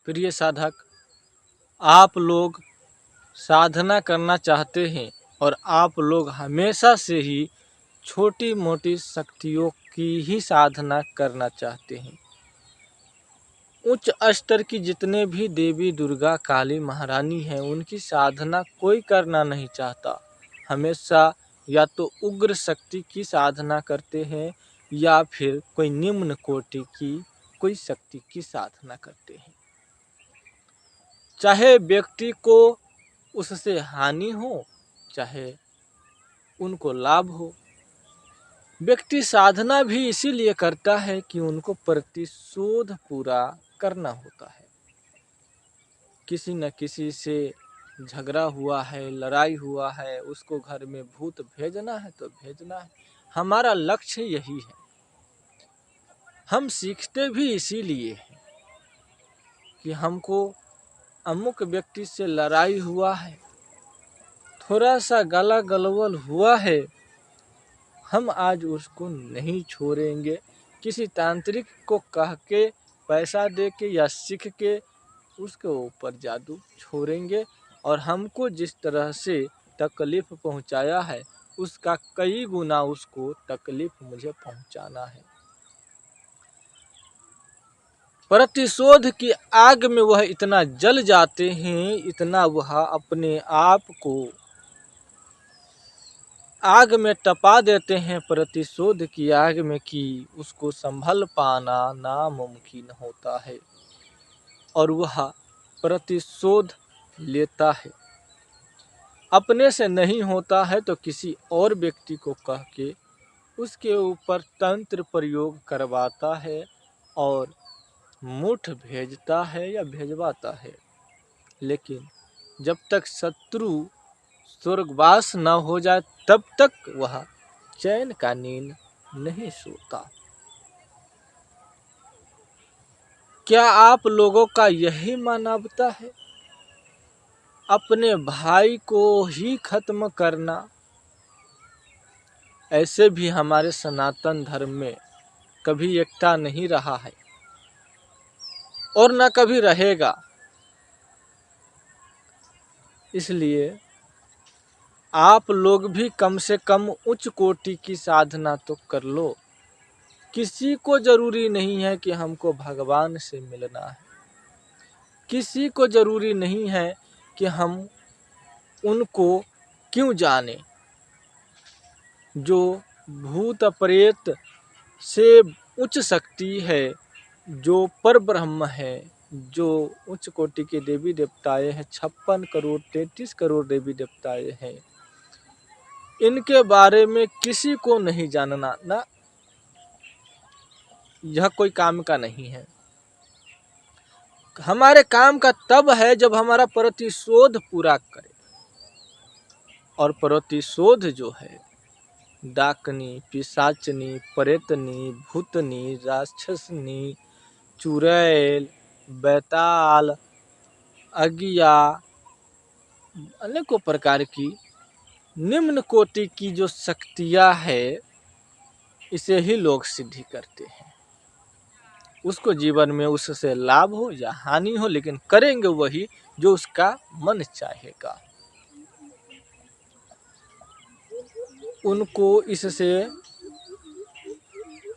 प्रिय साधक, आप लोग साधना करना चाहते हैं और आप लोग हमेशा से ही छोटी मोटी शक्तियों की ही साधना करना चाहते हैं। उच्च स्तर की जितने भी देवी दुर्गा काली महारानी हैं, उनकी साधना कोई करना नहीं चाहता। हमेशा या तो उग्र शक्ति की साधना करते हैं या फिर कोई निम्न कोटि की कोई शक्ति की साधना करते हैं। चाहे व्यक्ति को उससे हानि हो, चाहे उनको लाभ हो। व्यक्ति साधना भी इसीलिए करता है कि उनको प्रतिशोध पूरा करना होता है। किसी न किसी से झगड़ा हुआ है, लड़ाई हुआ है, उसको घर में भूत भेजना है तो भेजना है। हमारा लक्ष्य यही है। हम सीखते भी इसीलिए हैं कि हमको अमुक व्यक्ति से लड़ाई हुआ है, थोड़ा सा गला गलवल हुआ है, हम आज उसको नहीं छोड़ेंगे। किसी तांत्रिक को कह के, पैसा दे के या सीख के उसके ऊपर जादू छोड़ेंगे और हमको जिस तरह से तकलीफ पहुंचाया है उसका कई गुना उसको तकलीफ मुझे पहुंचाना है। प्रतिशोध की आग में वह इतना जल जाते हैं, इतना वह अपने आप को आग में तपा देते हैं प्रतिशोध की आग में, कि उसको संभल पाना नामुमकिन होता है और वह प्रतिशोध लेता है। अपने से नहीं होता है तो किसी और व्यक्ति को कह के उसके ऊपर तंत्र प्रयोग करवाता है और मुठ भेजता है या भेजवाता है। लेकिन जब तक शत्रु स्वर्गवास न हो जाए तब तक वह चैन का नींद नहीं सोता। क्या आप लोगों का यही मानवता है? अपने भाई को ही खत्म करना। ऐसे भी हमारे सनातन धर्म में कभी एकता नहीं रहा है और न कभी रहेगा। इसलिए आप लोग भी कम से कम उच्च कोटि की साधना तो कर लो। किसी को जरूरी नहीं है कि हमको भगवान से मिलना है, किसी को जरूरी नहीं है कि हम उनको क्यों जाने। जो भूत प्रेत से उच्च शक्ति है, जो पर ब्रह्म है, जो उच्च कोटि के देवी देवताएं हैं, 56 करोड़ 33 करोड़ देवी देवताएं हैं, इनके बारे में किसी को नहीं जानना ना, यह कोई काम का नहीं है। हमारे काम का तब है जब हमारा प्रतिशोध पूरा करे। और प्रतिशोध जो है डाकनी, पिशाचनी, प्रेतनी, भूतनी, राक्षसनी, चुड़ैल, बैताल, अगिया, अनेकों प्रकार की निम्न कोटि की जो शक्तियां है, इसे ही लोग सिद्धि करते हैं। उसको जीवन में उससे लाभ हो या हानि हो, लेकिन करेंगे वही जो उसका मन चाहेगा। उनको इससे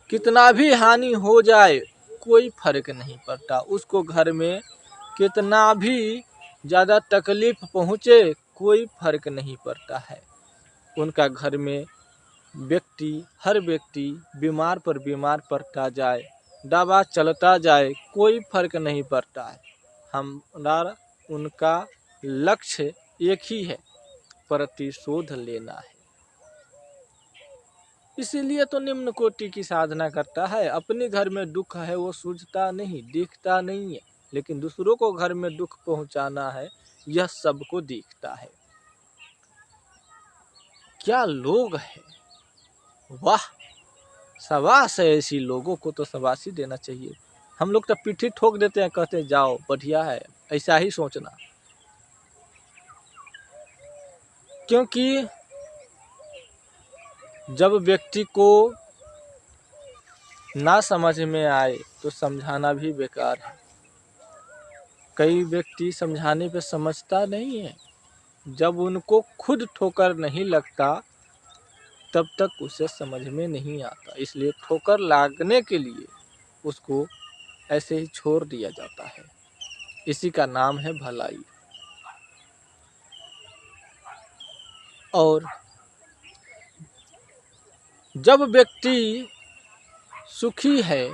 कितना भी हानि हो जाए कोई फर्क नहीं पड़ता। उसको घर में कितना भी ज़्यादा तकलीफ पहुँचे कोई फर्क नहीं पड़ता है। उनका घर में हर व्यक्ति बीमार पर बीमार पड़ता जाए, दवा चलता जाए, कोई फर्क नहीं पड़ता है। हमारा उनका लक्ष्य एक ही है, प्रतिशोध लेना है। इसीलिए तो निम्न कोटि की साधना करता है। अपने घर में दुख है वो सूझता नहीं, दिखता नहीं है, लेकिन दूसरों को घर में दुख पहुंचाना है, यह सबको दिखता है। क्या लोग हैं, वाह! शाबाश है। ऐसी लोगों को तो शाबाशी देना चाहिए। हम लोग तो पीठी ठोक देते हैं, कहते हैं जाओ बढ़िया है, ऐसा ही सोचना। क्योंकि जब व्यक्ति को ना समझ में आए तो समझाना भी बेकार है। कई व्यक्ति समझाने पे समझता नहीं है। जब उनको खुद ठोकर नहीं लगता तब तक उसे समझ में नहीं आता, इसलिए ठोकर लगने के लिए उसको ऐसे ही छोड़ दिया जाता है। इसी का नाम है भलाई। और जब व्यक्ति सुखी है,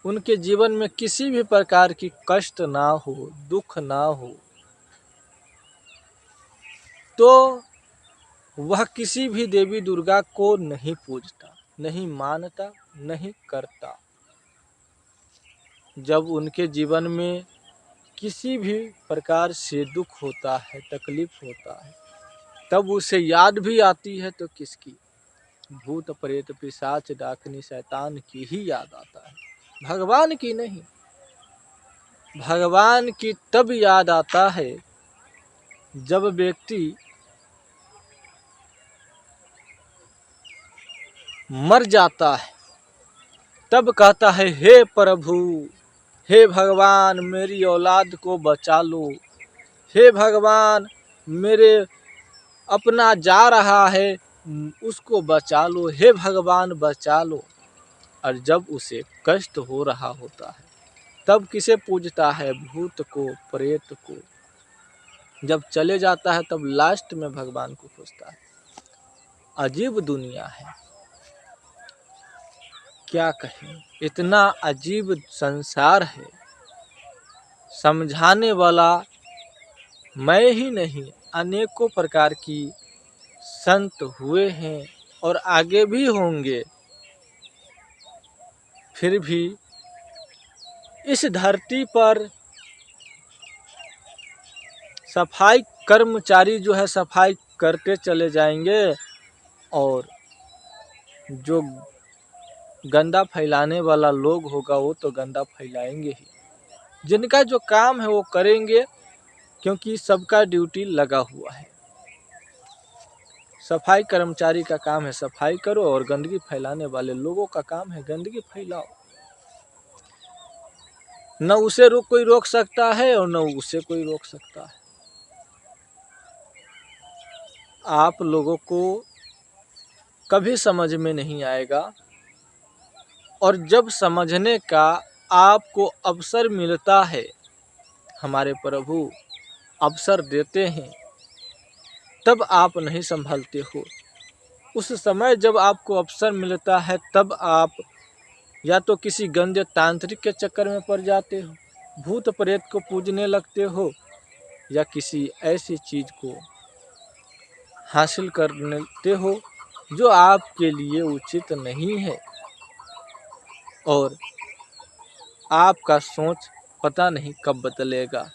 उनके जीवन में किसी भी प्रकार की कष्ट ना हो, दुख ना हो, तो वह किसी भी देवी दुर्गा को नहीं पूजता, नहीं मानता, नहीं करता। जब उनके जीवन में किसी भी प्रकार से दुख होता है, तकलीफ होता है, तब उसे याद भी आती है तो किसकी? भूत प्रेत पिशाच डाकनी शैतान की ही याद आता है, भगवान की नहीं। भगवान की तब याद आता है जब व्यक्ति मर जाता है, तब कहता है हे प्रभु, हे भगवान मेरी औलाद को बचा लो, हे भगवान मेरे अपना जा रहा है उसको बचा लो, हे भगवान बचा लो। और जब उसे कष्ट हो रहा होता है तब किसे पूजता है? भूत को, प्रेत को। जब चले जाता है तब लास्ट में भगवान को पूजता है। अजीब दुनिया है, क्या कहें, इतना अजीब संसार है। समझाने वाला मैं ही नहीं, अनेकों प्रकार की संत हुए हैं और आगे भी होंगे। फिर भी इस धरती पर सफाई कर्मचारी जो है सफाई करते चले जाएंगे, और जो गंदा फैलाने वाला लोग होगा वो तो गंदा फैलाएंगे ही। जिनका जो काम है वो करेंगे, क्योंकि सबका ड्यूटी लगा हुआ है। सफाई कर्मचारी का काम है सफाई करो, और गंदगी फैलाने वाले लोगों का काम है गंदगी फैलाओ। न उसे कोई रोक सकता है और न उसे कोई रोक सकता है। आप लोगों को कभी समझ में नहीं आएगा, और जब समझने का आपको अवसर मिलता है, हमारे प्रभु अवसर देते हैं, तब आप नहीं संभलते हो। उस समय जब आपको अवसर मिलता है तब आप या तो किसी गंदे तांत्रिक के चक्कर में पड़ जाते हो, भूत प्रेत को पूजने लगते हो, या किसी ऐसी चीज को हासिल कर लेते हो जो आपके लिए उचित नहीं है। और आपका सोच पता नहीं कब बदलेगा।